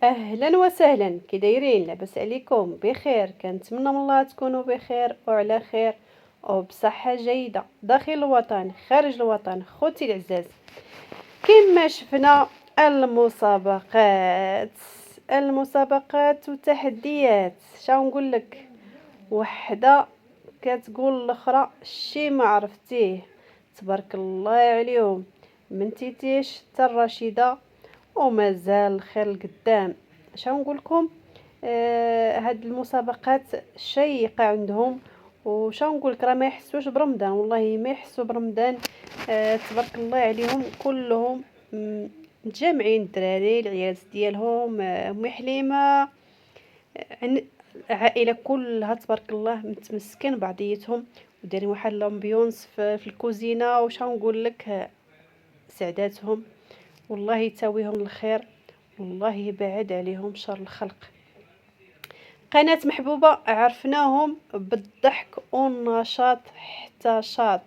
اهلا وسهلا، كي دايرين؟ لاباس عليكم؟ بخير؟ كنتمنى من الله تكونوا بخير وعلى خير وبصحه جيده داخل الوطن خارج الوطن. خوتي العزاز، كما شفنا المسابقات وتحديات، شنو نقول لك؟ وحده كتقول الاخرى شي ما عرفتيه. تبارك الله عليهم، من تيتيش حتى الرشيده، ومازال الخير القدام. شنو نقول لكم؟ هاد المسابقات شيقه عندهم. وشنو نقول لك؟ راه ما يحسوش برمضان، والله ما يحسوا برمضان. تبارك الله عليهم كلهم. متجمعين الدراري العيالات ديالهم، امي حليمه، عائله كلها تبارك الله متمسكين بعضيتهم، ودايرين واحد لامبيونس في الكوزينه. وشنو نقول لك؟ سعداتهم، والله يتاويهم الخير، والله يبعد عليهم شر الخلق. قناة محبوبة عرفناهم بالضحك والنشاط حتى شاط،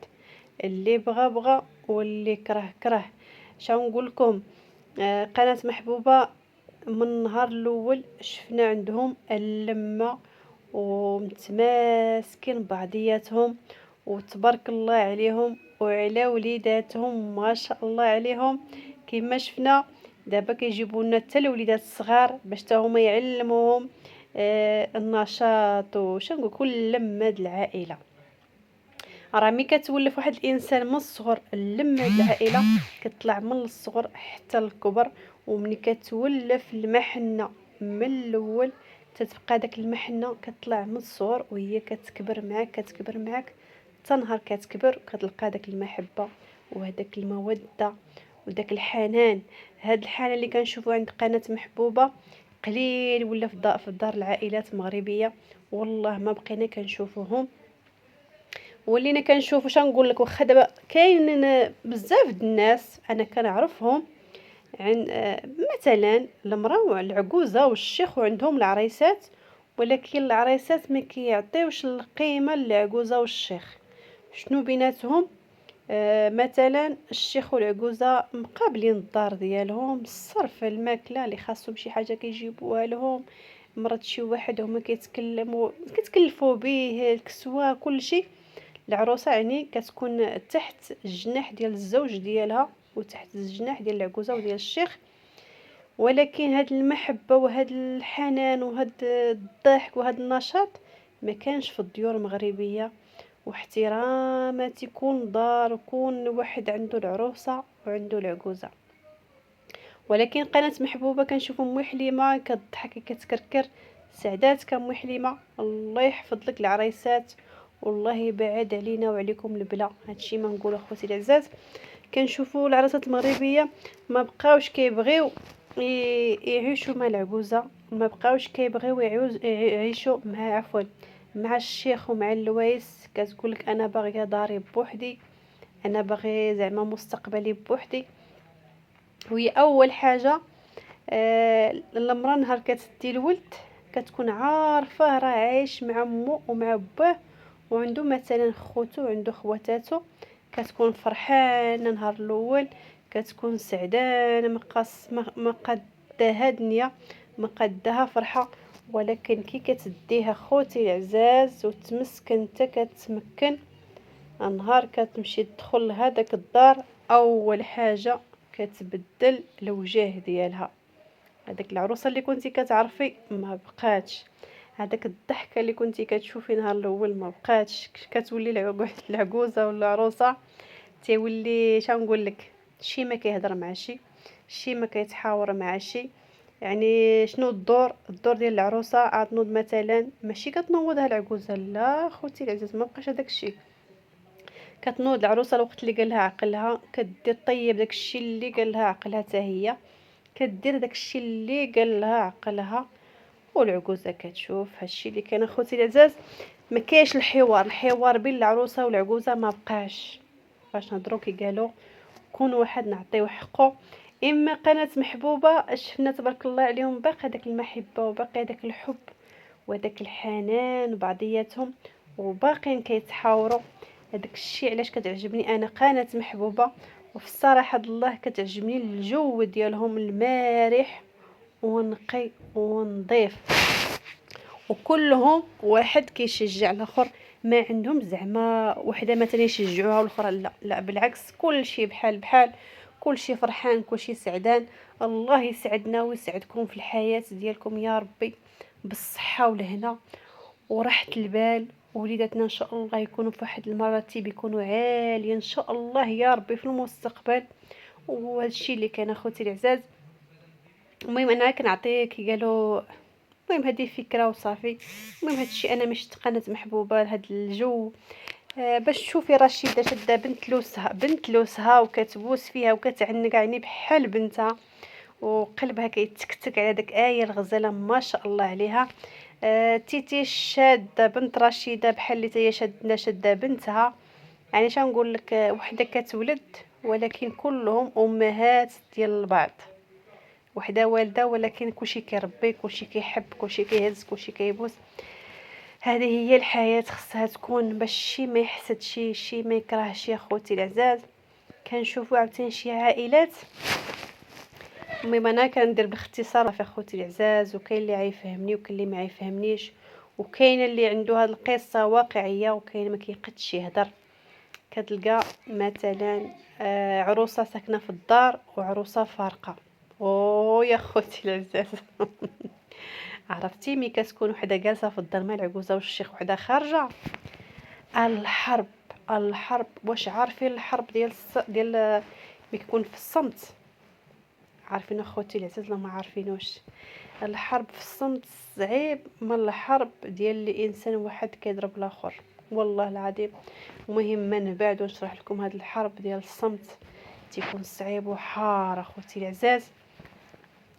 اللي بغى بغى واللي كره كره. شنو نقول لكم؟ قناة محبوبة من النهار الاول شفنا عندهم اللمة، ومتماسكين بعضياتهم، وتبارك الله عليهم وعلى وليداتهم ما شاء الله عليهم. كما شفنا دابا كيجيبوا لنا حتى الوليدات الصغار باش حتى هما يعلموهم النشاط وشنو كل لمة د العائلة. راه ملي كتولف واحد الانسان من الصغر اللمة د العائلة كتطلع من الصغر حتى الكبر. وملي كتولف المحنة من الاول تتبقى داك المحنة كتطلع من الصغر وهي كتكبر معاك كتكبر معاك حتى نهار كتكبر وكتلقى داك المحبة وهداك المودة وداك الحنان. هاد الحنان اللي كنشوفوه عند قناة محبوبة قليل ولا في الدار العائلات المغربية، والله ما بقينا كنشوفوهم. ولينا كنشوفوا شنقول لك، واخا دابا كاين بزاف د الناس انا كنعرفهم عن مثلا المراه والعجوزه والشيخ وعندهم العريسات، ولكن العريسات ما كيعطيوش القيمه للعجوزه والشيخ. شنو بيناتهم؟ مثلا الشيخ والعجوزه مقابلين الدار ديالهم، الصرف الماكله اللي خاصهم شي حاجه كيجيبوها لهم، مرات شي واحد هما كيتكلفوا به الكسوه كل شيء. العروسه يعني كتكون تحت الجناح ديال الزوج ديالها وتحت الجناح ديال العجوزه وديال الشيخ. ولكن هاد المحبه وهاد الحنان وهاد الضحك وهاد النشاط ما كانش في الديور المغربيه. واحترامات يكون دار وكون واحد عنده العروسه وعنده العجوزه. ولكن قناه محبوبه كنشوف ام حليمه كتضحك كتكركر. سعداتك ام حليمه، الله يحفظ لك العريسات والله يبعد علينا وعليكم البلا. هادشي ما نقول اخوتي العزاز. كنشوفوا العروسات المغربيه ما بقاوش كيبغيو يعيشوا مع العجوزه، ما بقاوش كيبغيو يعيشوا مع مع الشيخ ومع اللوايس. كتقول لك انا باغيه داري بوحدي، انا باغي زعما مستقبلي بوحدي. وهي اول حاجه المراه نهار كتدي الولد كتكون عارفه راه عايش مع امه ومع باه وعنده مثلا خوتو وعنده خواتاتو. كتكون فرحانه نهار الاول، كتكون سعدانه ما قدها دنيا، ما قدها فرحه. ولكن كي كتديها خوتي العزاز وتمسك انت كتمكن، نهار كتمشي تدخل لهداك الدار اول حاجه كتبدل الوجه ديالها. هذاك العروسه اللي كنتي كتعرفي ما بقاتش، هذاك الضحكه اللي كنتي كتشوفي نهار الاول ما بقاتش. كتولي العجوزه ولا العروسه تيولي شنقول لك، شي ما كيهضر مع شي ما كيتحاور مع شي. يعني شنو الدور ديال العروسه؟ عتنوض مثلا ماشي كتنوضها العجوزه، لا خوتي العزاز ما بقاش هذاك الشيء. كتنوض العروسه الوقت اللي قال لها عقلها، كدير طيب داك الشيء اللي قال لها عقلها حتى هي كدير داك الشيء اللي قال لها عقلها. والعجوزه كتشوف هادشي اللي كان اخوتي العزاز. ما كاينش الحوار بين العروسه والعجوزه ما بقاش. باش نهضروا كي قالوا كون واحد نعطيو حقه. اما قناه محبوبه شفنا تبارك الله عليهم باقي داك المحبه وباقي داك الحب وداك الحنان بعضياتهم وباقين كيتحاوروا. هذاك الشيء علاش كتعجبني انا قناه محبوبه. وفي الصراحه الله كتعجبني الجو ديالهم المارح ونقي ونضيف، وكلهم واحد كيشجع الاخر، ما عندهم زعما وحده مثلا يشجعوها والاخرى لا لا، بالعكس كلشي بحال بحال، كلشي فرحان كلشي سعدان. الله يسعدنا ويسعدكم في الحياة ديالكم يا ربي بالصحة والهنا وراحة البال. وليداتنا ان شاء الله يكونوا في واحد المراتب يكونوا عالية ان شاء الله يا ربي في المستقبل. وهذا الشيء اللي كان اخوتي العزاز. المهم انا كنعطيك قالوا، المهم هذه فكره وصافي. المهم هذا الشيء انا مش قناه محبوبه لهذا الجو. باش تشوفي رشيده شاده بنت لوسها وكتبوس فيها وكتعنق عيني بحال بنتها، وقلبها كيتكتك على داك الغزاله ما شاء الله عليها. تيتي شاده بنت رشيده بحال اللي هي شاده بنتها. يعني شنقول لك، وحده كتولد ولكن كلهم امهات ديال البعض، وحده والده ولكن كلشي كيربي كلشي كيحب كلشي كيهز كلشي كيبوس. هذه هي الحياه خصها تكون، باش شي ما يحسدش شي ما يكرهش يا خوتي العزاز. كنشوفوا عاوتاني شي عائلات. المهم انا كندير باختصار في اخوتي العزاز، وكاين اللي غيفهمني وكاين اللي ما يفهمنيش، وكاين اللي عنده هذه القصه واقعيه وكاين ما كيقدش يهضر. كتلقى مثلا عروسه ساكنه في الدار وعروسه فارقه. او يا خوتي العزاز عرفتي ملي كتكون وحده جالسه في الدار مع العجوزه والشيخ وحده خارجه، الحرب الحرب. واش عارفين الحرب ديال ملي كيكون في الصمت؟ عارفين اخوتي العزاز؟ لا ما عارفينوش. الحرب في الصمت صعيب من الحرب ديال الانسان واحد كيضرب الاخر، والله العظيم. المهم من بعد نشرح لكم هذه الحرب ديال الصمت تيكون صعيب وحار اخوتي العزاز.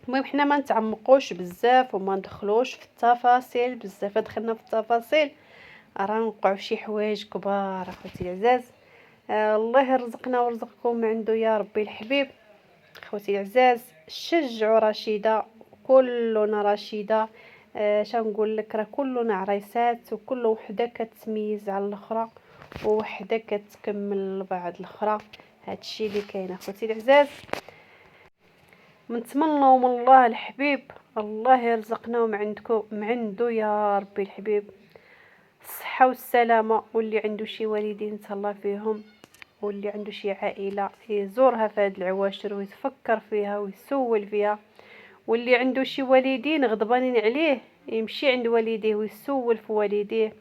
المهم حنا ما نتعمقوش بزاف وما ندخلوش في التفاصيل بزاف، دخلنا في التفاصيل راه نوقعوا شي حوايج كبار اخوتي العزاز. الله يرزقنا ويرزقكم عنده يا ربي الحبيب. خوتي العزاز شجعوا رشيده، كلنا رشيده. شنقول لك، راه كلنا عريسات وكل وحده كتميز على الاخرى ووحده كتكمل بعض الاخرى. هادشي اللي كاين اخوتي العزاز. نتمنى من الله الحبيب الله يرزقنا ومن عنده يا ربي الحبيب الصحه والسلامه، واللي عنده شي والدين تهلا فيهم، واللي عنده شي عائله يزورها في هاد العواشر ويتفكر فيها ويسول فيها، واللي عنده شي والدين غضبانين عليه يمشي عند والديه ويسول في والديه.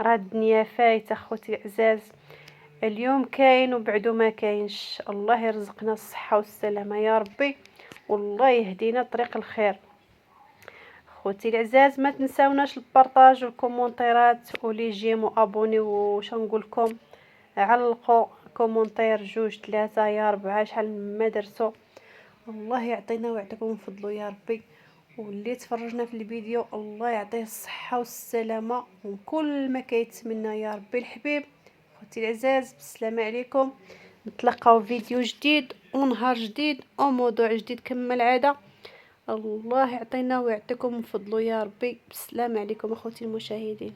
راه الدنيا فايته اخوتي العزاز، اليوم كاين وبعدو ما كاينش. الله يرزقنا الصحه والسلامه يا ربي، والله يهدينا طريق الخير. خوتي العزاز ما تنساوناش البارطاج والكومونتيرات ولي جيم وابوني، وش نقول لكم، علقوا كومونتير 2 3 يا 4 شحال ما درتو. الله يعطينا ويعطيكم من فضله يا ربي. واللي تفرجنا في الفيديو الله يعطيه الصحه والسلامه وكل ما كيتمنى يا ربي الحبيب. خوتي العزاز بالسلامه عليكم، نتلاقاو فيديو جديد ونهار جديد وموضوع جديد كما العاده. الله يعطينا ويعطيكم من فضله يا ربي. بالسلامه عليكم اخوتي المشاهدين.